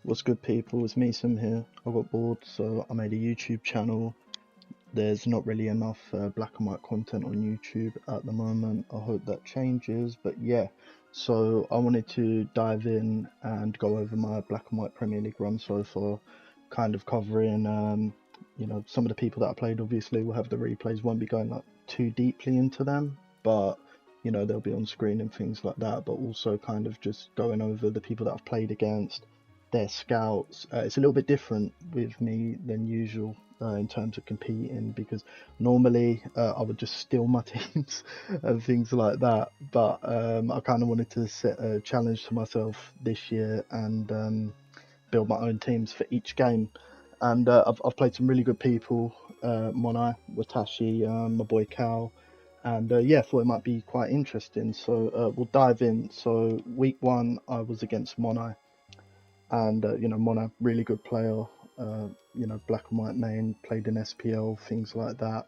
What's good, people? It's me, Sim here. I got bored, so I made a YouTube channel. There's not really enough black and white content on YouTube at the moment. I hope that changes, but yeah. So I wanted to dive in and go over my black and white Premier League run so far, kind of covering, some of the people that I played. Obviously, we'll have the replays. Won't be going like too deeply into them, but they'll be on screen and things like that. But also kind of just going over the people that I've played against, their scouts. It's a little bit different with me than usual in terms of competing, because normally I would just steal my teams and things like that, but I kind of wanted to set a challenge to myself this year and build my own teams for each game. And I've played some really good people, Monai, Watashi, my boy Cal, and yeah, thought it might be quite interesting, so we'll dive in. So week one I was against Monai, and Mona, really good player, black and white main, played in SPL, things like that.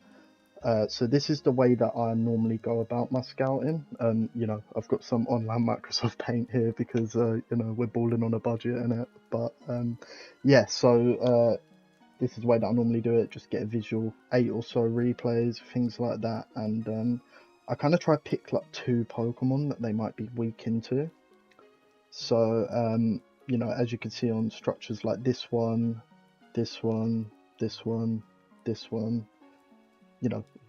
So this is the way that I normally go about my scouting. I've got some online Microsoft Paint here because we're balling on a budget in it. But yeah, so this is the way that I normally do it. Just get a visual, 8 or so replays, things like that, and I kind of try to pick like 2 Pokemon that they might be weak into. So as you can see on structures like this one, this one, this one, this one,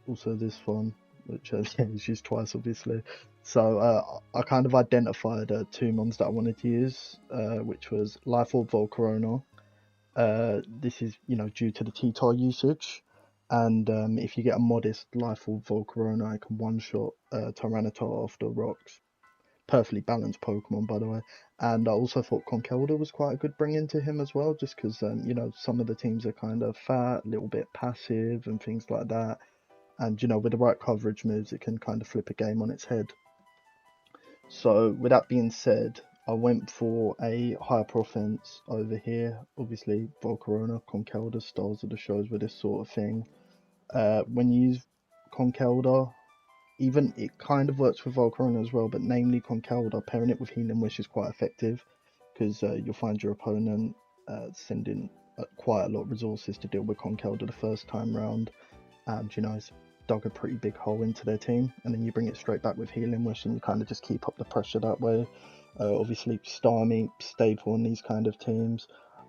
also this one, which is used twice, obviously. So I kind of identified 2 mons that I wanted to use, which was Life Orb Volcarona. This is, due to the T-Tar usage. And if you get a modest Life Orb Volcarona, it can one-shot Tyranitar off the rocks. Perfectly balanced Pokemon, by the way. And I also thought Conkeldurr was quite a good bring into him as well, just because some of the teams are kind of fat, a little bit passive and things like that, and with the right coverage moves it can kind of flip a game on its head. So with that being said, I went for a hyper offense over here. Obviously Volcarona, Conkeldurr, stars of the shows with this sort of thing. When you use Conkeldurr, even it kind of works with Volcarona as well, but namely Conkeldurr, pairing it with Healing Wish is quite effective, because you'll find your opponent sending quite a lot of resources to deal with Conkeldurr the first time round, and it's dug a pretty big hole into their team, and then you bring it straight back with Healing Wish and you kind of just keep up the pressure that way. Obviously Starmie, staple in these kind of teams.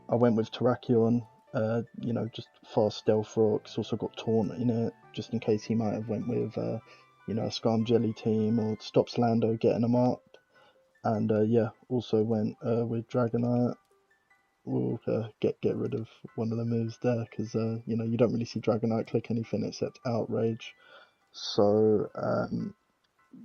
I went with Terrakion, just fast stealth rocks, also got Taunt in it, just in case he might have went with a Scarm Jelly team, or stops Lando getting them up. And yeah, also went with Dragonite. We'll get rid of one of the moves there, because you don't really see Dragonite click anything except Outrage. So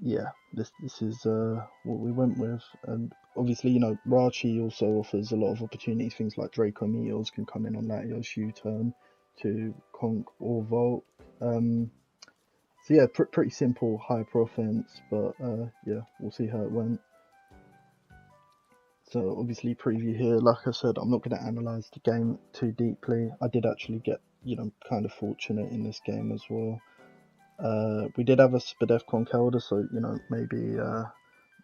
yeah, this is what we went with. And obviously, Rachi also offers a lot of opportunities. Things like Draco Meteors can come in on Latios U-turn to conk or Volt. So yeah, pretty simple hyper offense, but yeah, we'll see how it went. So obviously preview here, like I said, I'm not going to analyse the game too deeply. I did actually get, kind of fortunate in this game as well. We did have a Spadef Conkeldurr, so, maybe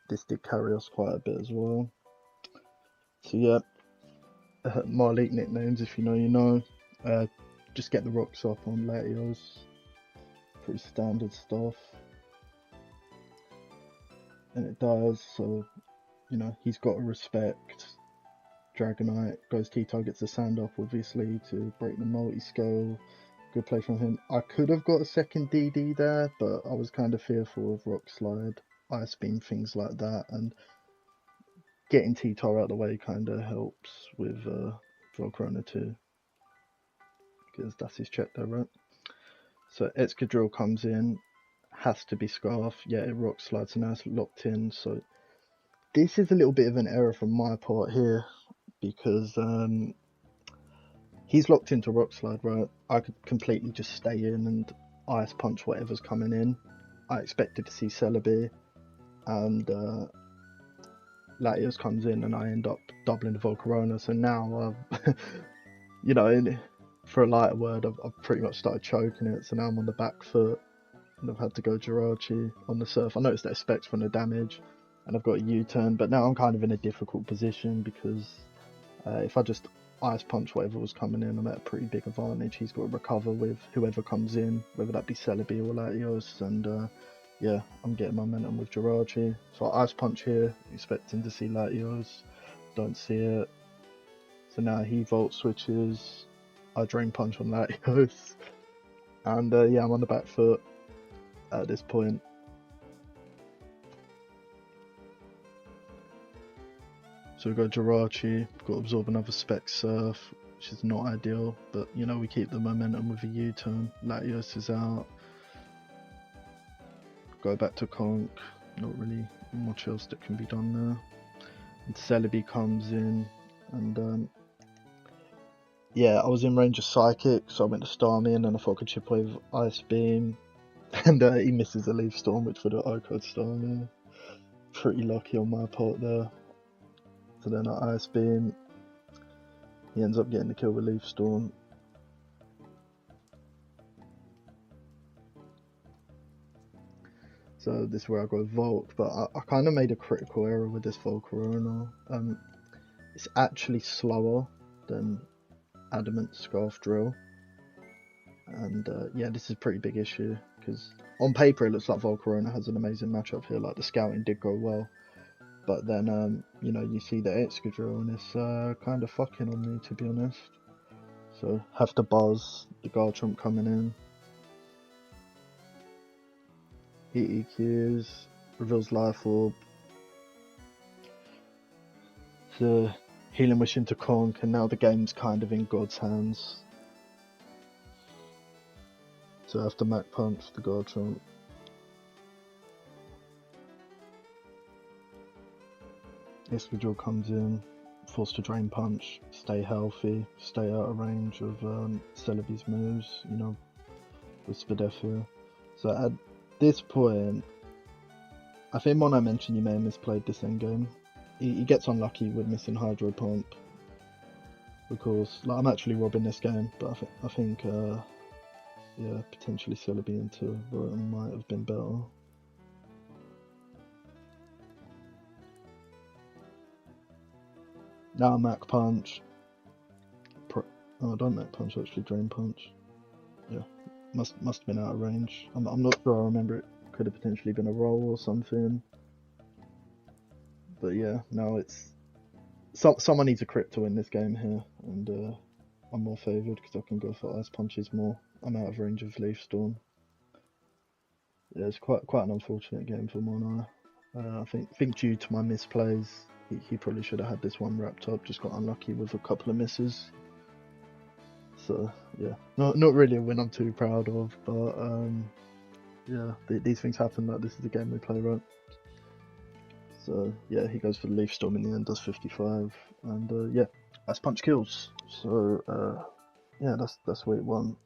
this did carry us quite a bit as well. So yeah, my league nicknames, if you know, you know. Just get the rocks up on Latios. Pretty standard stuff. And it does, so he's got to respect Dragonite. Goes T-Tar, gets the sand up obviously to break the multi-scale. Good play from him. I could have got a second DD there, but I was kind of fearful of Rock Slide, Ice Beam, things like that, and getting T-Tar out of the way kind of helps with Volcarona too, because that's his check there, right? So Excadrill comes in, has to be Scarf. Yeah, it Rock Slides, and now it's locked in, so this is a little bit of an error from my part here, because he's locked into Rock Slide, right? I could completely just stay in and Ice Punch whatever's coming in. I expected to see Celebi, and Latios comes in and I end up doubling the Volcarona, so now for a lighter word, I've pretty much started choking it, so now I'm on the back foot and I've had to go Jirachi on the surf. I noticed that it specs from the damage, and I've got a U-turn, but now I'm kind of in a difficult position because If I just ice punch whatever was coming in, I'm at a pretty big advantage. He's got to recover with whoever comes in, whether that be Celebi or Latios, and yeah, I'm getting momentum with Jirachi. So I ice punch here, expecting to see Latios, don't see it. So now he volt switches, I drain punch on Latios, and yeah, I'm on the back foot at this point. So we've got Jirachi, got to absorb another Spec Surf, which is not ideal, but you know, we keep the momentum with a U-turn. Latios is out. Go back to Conk, not really much else that can be done there. And Celebi comes in, and yeah, I was in range of Psychic, so I went to Starmie, and then I thought I could chip away with Ice Beam, and he misses a Leaf Storm, which would have OHKO'd Starmie. Pretty lucky on my part there. So then I Ice Beam, he ends up getting the kill with Leaf Storm. So this is where I go Volt, but I kind of made a critical error with this Volcarona. It's actually slower than Adamant Scarf Drill, and yeah, this is a pretty big issue, because on paper it looks like Volcarona has an amazing matchup here, like the scouting did go well, but then you know, you see the Excadrill and it's kind of fucking on me, to be honest. So have to buzz, the Garchomp coming in. He EQs, reveals Life Orb. The Healing Wish into Conk, and now the game's kind of in God's hands. So I have to Mach Punch the Garchomp. Excadrill comes in, forced to Drain Punch, stay healthy, stay out of range of Celebi's moves, you know, with Spadefia. So at this point, I think when I mentioned you may have misplayed this endgame, he gets unlucky with missing Hydro Pump, because like, I'm actually robbing this game, but I think yeah, potentially Celebi into Rotom might have been better. Now Mach Punch. Oh, I don't Mach Punch, actually Drain Punch. Yeah, must have been out of range. I'm not sure. I remember it could have potentially been a roll or something. But yeah, now it's someone needs a crit to win this game here, and I'm more favoured because I can go for Ice Punches more. I'm out of range of Leaf Storm. Yeah, it's quite an unfortunate game for Mon. I think due to my misplays, he probably should have had this one wrapped up. Just got unlucky with a couple of misses. So yeah, not really a win I'm too proud of, but yeah, these things happen. Like, this is the game we play, right? So yeah, he goes for the Leaf Storm in the end, does 55, and yeah, Ice Punch kills. So yeah, that's week 1.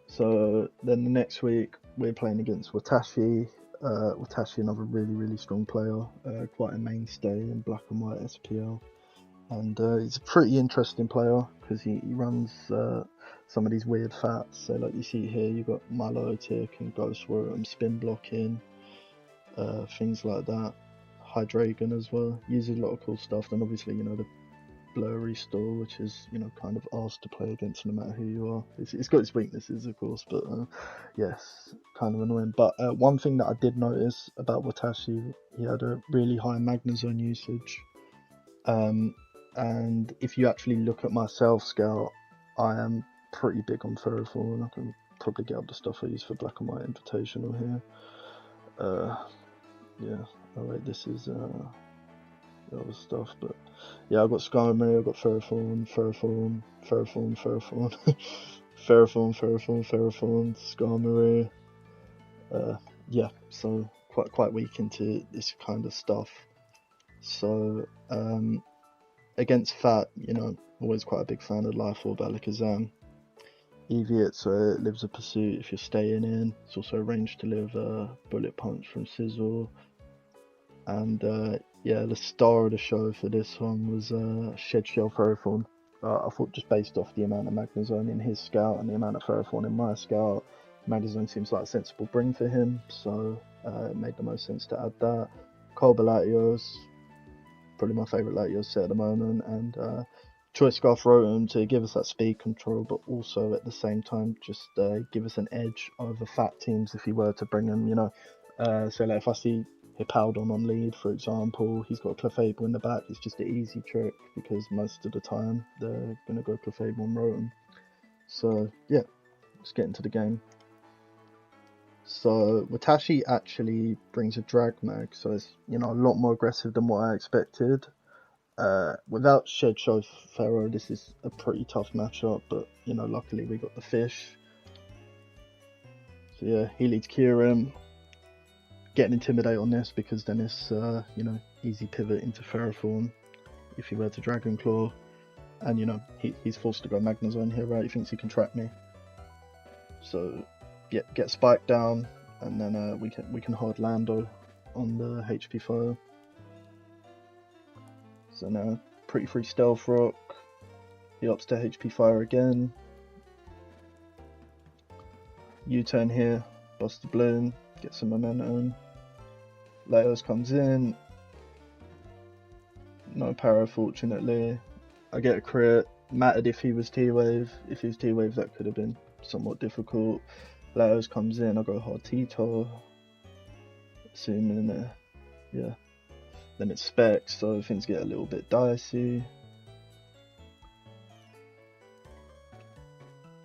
So then the next week we're playing against Watashi. Watashi, another really strong player, quite a mainstay in Black and White SPL, and he's a pretty interesting player because he runs some of these weird fats. So like you see here, you've got Milotic and Ghost Rotom, spin blocking, things like that. Hydreigon as well, uses a lot of cool stuff. Then obviously, you know, the Blurry Store, which is, you know, kind of asked to play against no matter who you are. It's got its weaknesses, of course, but yes, kind of annoying. But one thing that I did notice about Watashi, he had a really high Magnezone usage, and if you actually look at my self scout, I am pretty big on Ferrothorn, and I can probably get up the stuff I use for Black and White Invitational here. Yeah, oh wait, this is the other stuff, but yeah, I've got Skarmory, I've got Ferrothorn, Skarmory. Yeah, so quite weak into this kind of stuff. So against Fat, you know, always quite a big fan of Life Orb Alakazam. Evian, so it lives a pursuit if you're staying in. It's also arranged to live Bullet Punch from Sizzle. And yeah, the star of the show for this one was Shed Shell Ferrothorn. I thought, just based off the amount of Magnezone in his scout and the amount of Ferrothorn in my scout, Magnezone seems like a sensible bring for him, so it made the most sense to add that. Colbalatios, probably my favourite Latios set at the moment, and Choice Scarf Rotom to give us that speed control, but also at the same time just give us an edge over fat teams if he were to bring them, you know. So like if I see Hippowdon on lead, for example, he's got Clefable in the back, it's just an easy trick because most of the time they're going to go Clefable and Rotom. So yeah, let's get into the game. So Watashi actually brings a Drag Mag, so it's, you know, a lot more aggressive than what I expected. Without Shedshou Pharaoh, this is a pretty tough matchup, but you know, luckily we got the fish. So yeah, he leads Kyurem. Getting Intimidate on this because then it's you know, easy pivot into Ferrothorn if he were to Dragon Claw, and you know, he's forced to go Magnezone here, right? He thinks he can trap me. So get Spike down, and then we can hard Lando on the HP fire. So now pretty free Stealth Rock. He ups to HP fire again. U-turn here, bust the Bloom, get some momentum. Latios comes in. No power, fortunately. I get a crit. Mattered if he was T-Wave. If he was T-Wave, that could have been somewhat difficult. Latios comes in, I go hard T-Tar. Assuming, yeah. Then it's Specs, so things get a little bit dicey.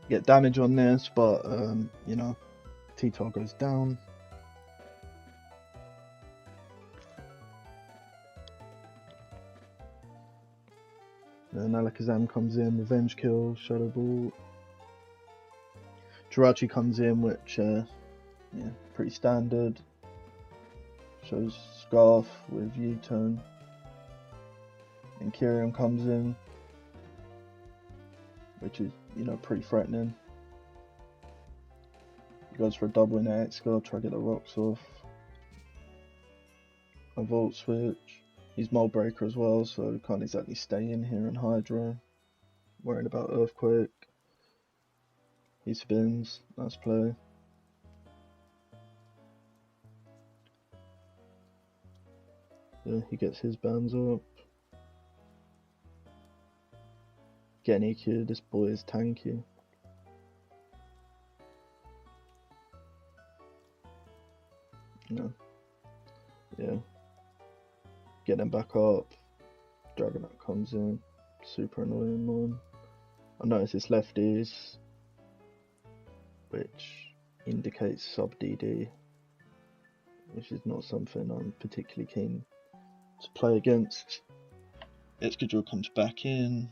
Get damage on this, but, you know, T-Tar goes down. Then Alakazam comes in, Revenge Kill, Shadow Ball. Jirachi comes in, which, yeah, pretty standard. Shows Scarf with U-turn. And Kyurem comes in, which is, you know, pretty threatening. He goes for a double in X-Guard, try to get the rocks off. A Volt Switch. He's Mold Breaker as well, so can't exactly stay in here and Hydro. Worried about Earthquake. He spins, nice play. Yeah, he gets his bands up. Getting EQ, this boy is tanky. No. Yeah. Get them back up. Dragonite comes in. Super annoying one. I notice it's lefties, which indicates sub DD, which is not something I'm particularly keen to play against. Excadrill comes back in.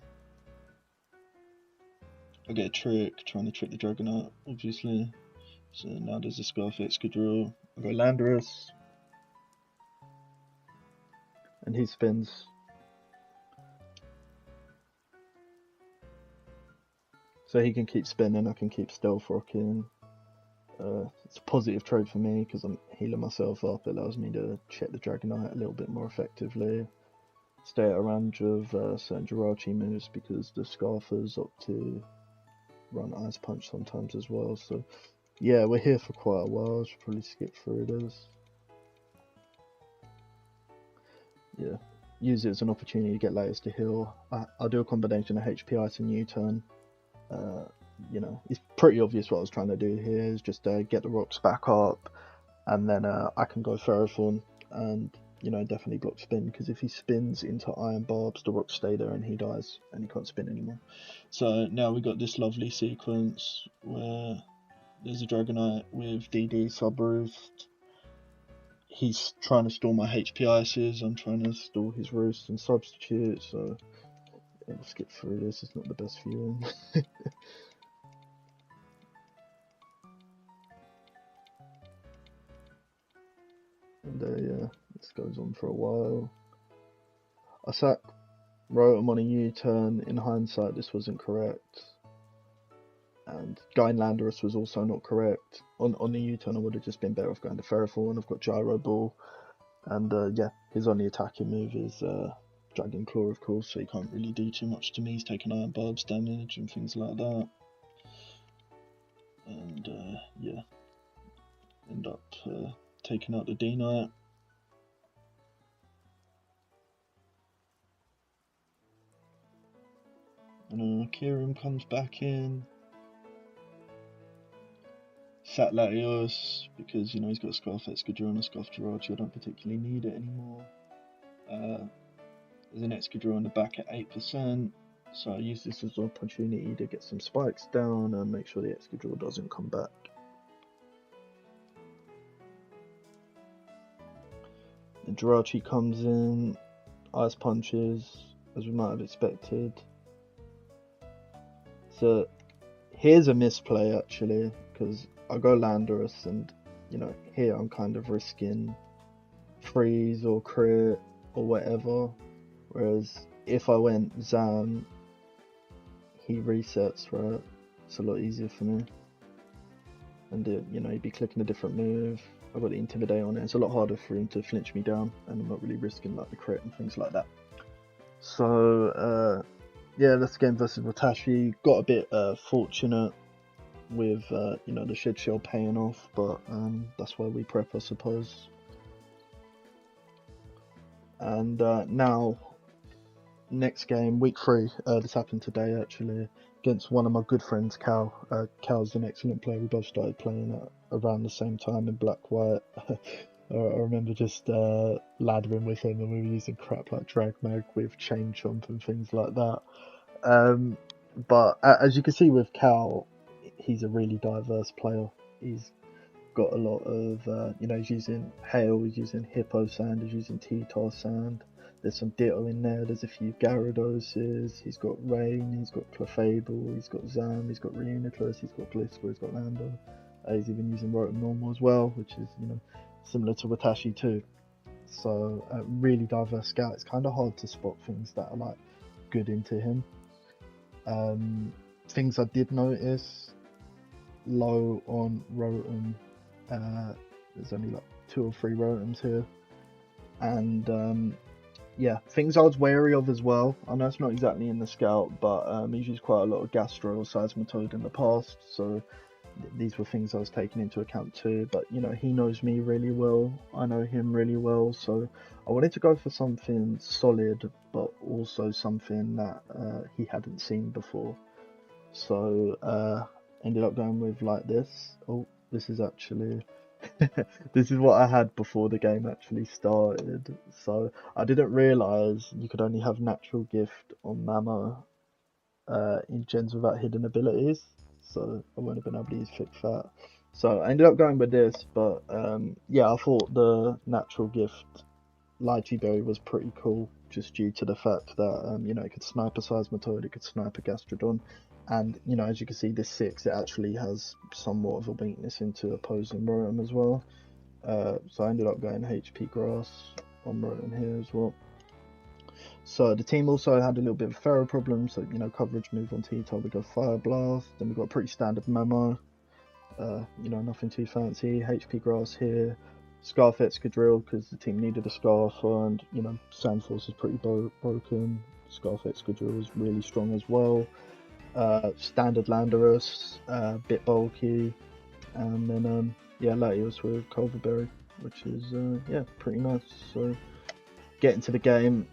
I get a trick, trying to trick the Dragonite, obviously. So now there's a Scarf Excadrill. I go Landorus. And he spins. So he can keep spinning, I can keep Stealth Rocking. It's a positive trade for me because I'm healing myself up. It allows me to check the Dragonite a little bit more effectively. Stay at a range of certain Jirachi moves because the Scarfers opt to run Ice Punch sometimes as well. So yeah, we're here for quite a while. I should probably skip through this. Yeah, use it as an opportunity to get Latios to heal. I'll do a combination of HP Ice and U-turn. You know, it's pretty obvious what I was trying to do here is just get the rocks back up, and then I can go Ferrothorn and, you know, definitely block spin, because if he spins into Iron Barbs, the rocks stay there and he dies and he can't spin anymore. So now we got this lovely sequence where there's a Dragonite with DD sub roost. He's trying to stall my HP Ices, I'm trying to stall his roost and substitute, so yeah, we'll skip through this, it's not the best viewing. And yeah, this goes on for a while. I sack Rotom on a U-turn. In hindsight, this wasn't correct. And going Landorus was also not correct. On the U-turn, I would have just been better off going to Ferrothorn. I've got Gyro Ball. And yeah, his only attacking move is Dragon Claw, of course, so he can't really do too much to me. He's taking Iron Barbs damage and things like that. And yeah, end up taking out the D-Knight. And Kieran comes back in. Sat Latios, because, you know, he's got a Scarf Excadrill and a Scarf Jirachi. I don't particularly need it anymore. There's an Excadrill on the back at 8%. So I use this as an opportunity to get some spikes down and make sure the Excadrill doesn't come back. The Jirachi comes in, Ice Punches, as we might have expected. So here's a misplay actually, because I go Landorus and, you know, here I'm kind of risking freeze or crit or whatever. Whereas if I went Zam, he resets, right? It's a lot easier for me. And you know, he'd be clicking a different move. I've got the Intimidate on it. It's a lot harder for him to flinch me down, and I'm not really risking like the crit and things like that. So yeah, this game versus Watashi got a bit fortunate with you know, the Shed Shell paying off, but that's why we prep, I suppose. And now, next game, week 3. This happened today actually, against one of my good friends, Cal. Cal's an excellent player. We both started playing at around the same time in Black White. I remember just laddering with him, and we were using crap like Drag Mag with Chain Chomp and things like that. But as you can see with Cal, he's a really diverse player. He's got a lot of, you know, he's using Hail, he's using Hippo Sand, he's using T-Tar Sand. There's some Ditto in there, there's a few Gyarados, he's got Rain, he's got Clefable, he's got Zam, he's got Reuniclus, he's got Gliscor, he's got Lando. He's even using Rotom Normal as well, which is, you know, similar to Watashi too. So, really diverse scout. It's kind of hard to spot things that are like good into him. Things I did notice, low on Rotom. There's only like 2 or 3 Rotoms here. And yeah, things I was wary of as well. I know it's not exactly in the scout, but he's used quite a lot of Gastro or Seismitoad in the past, so these were things I was taking into account too. But you know, he knows me really well, I know him really well, so I wanted to go for something solid, but also something that he hadn't seen before. So ended up going with like this. Oh, this is actually this is what I had before the game actually started. So I didn't realise you could only have Natural Gift on Mamo in gens without hidden abilities. So I wouldn't have been able to use Thick Fat. So I ended up going with this, but yeah, I thought the Natural Gift Lychee Berry was pretty cool, just due to the fact that you know, it could snipe a Seismitoad, it could snipe a Gastrodon, and you know, as you can see, this 6, it actually has somewhat of a weakness into opposing Rotom as well. So I ended up going HP Grass on Rotom here as well. So the team also had a little bit of Ferro problem, so you know, coverage move on T-Tar, we go Fire Blast, then we got a pretty standard Memo. You know, nothing too fancy. HP Grass here. Scarf Excadrill, because the team needed a Scarf, and you know, Sandforce is pretty broken. Scarf Excadrill is really strong as well. Standard Landorus, bit bulky, and then yeah, Latios with Culverberry, which is yeah, pretty nice. So getting to the game,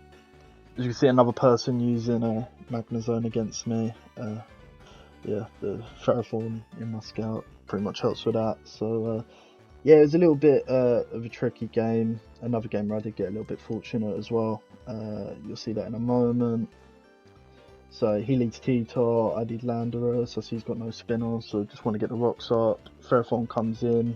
as you can see, another person using a Magnezone against me. Yeah, the Ferrothorn in my scout pretty much helps with that. So yeah, it was a little bit of a tricky game. Another game where I did get a little bit fortunate as well. You'll see that in a moment. So he leads T-Tar, I did Landorus, so he's got no spinner, so just want to get the rocks up. Ferrothorn comes in.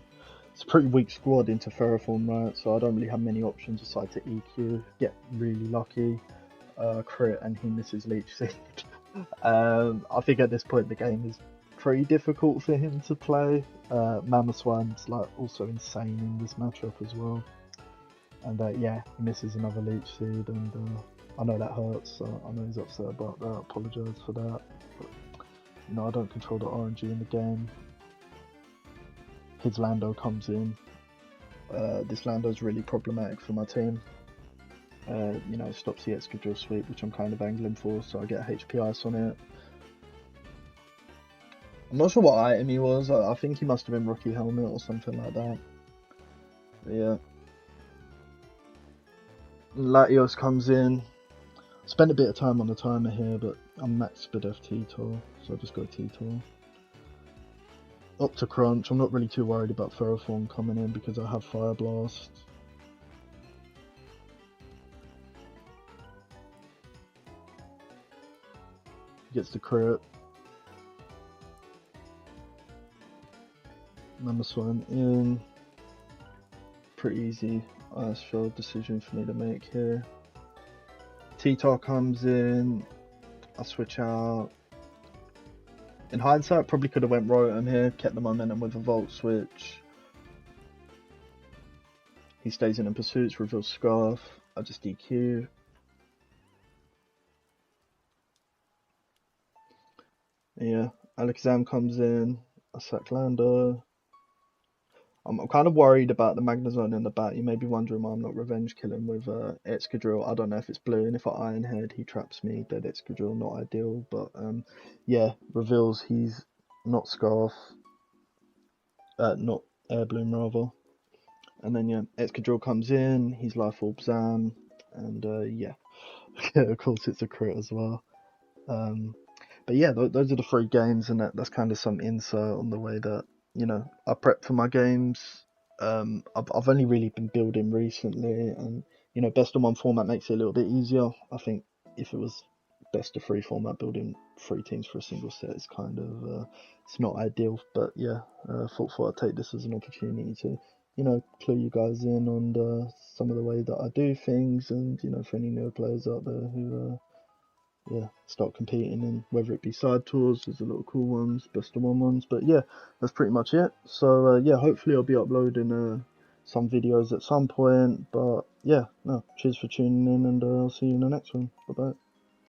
It's a pretty weak squad into Ferrothorn, right? So I don't really have many options aside to EQ. Get really lucky. Crit, and he misses Leech Seed. I think at this point the game is pretty difficult for him to play. Mamoswine's like also insane in this matchup as well. And yeah, he misses another Leech Seed, and I know that hurts, so I know he's upset about that. I apologise for that. But, you know, I don't control the RNG in the game. His Lando comes in. This Lando's really problematic for my team. You know, stops the Excadrill sweep, which I'm kind of angling for, so I get HP Ice on it. I'm not sure what item he was. I think he must have been Rocky Helmet or something like that. But yeah. Latios comes in. Spent a bit of time on the timer here, but I'm max SPDF T-Tor, so I'll just go T-Tor. Up to crunch. I'm not really too worried about Ferrothorn coming in because I have Fire Blast. Gets the crit. Mamoswine in. Pretty easy ice shell decision for me to make here. T-Tar comes in. I switch out. In hindsight, probably could have went Rotom here, kept the momentum with a Volt switch. He stays in pursuits, reveals Scarf. I just DQ. Yeah, Alakazam comes in. I sack Lando. I'm kind of worried about the Magnezone in the back. You may be wondering why I'm not revenge killing with Excadrill. I don't know if it's blue, and if I Iron Head, he traps me. Dead Excadrill, not ideal, but yeah, reveals he's not Scarf, not Air Bloom rather. And then yeah, Excadrill comes in. He's Life Orb Zan, and yeah, of course it's a crit as well. But yeah, those are the 3 games, and that's kind of some insight on the way that, you know, I prep for my games. I've only really been building recently, and you know, best of 1 format makes it a little bit easier. I think if it was best of 3 format, building 3 teams for a single set is kind of it's not ideal. But yeah, thought I'd take this as an opportunity to, you know, clue you guys in on some of the way that I do things, and you know, for any new players out there who yeah, start competing in, whether it be side tours, there's a lot of cool ones, best of 1 ones, but yeah, that's pretty much it. So yeah, hopefully I'll be uploading some videos at some point, but yeah, no, cheers for tuning in, and I'll see you in the next one. Bye bye.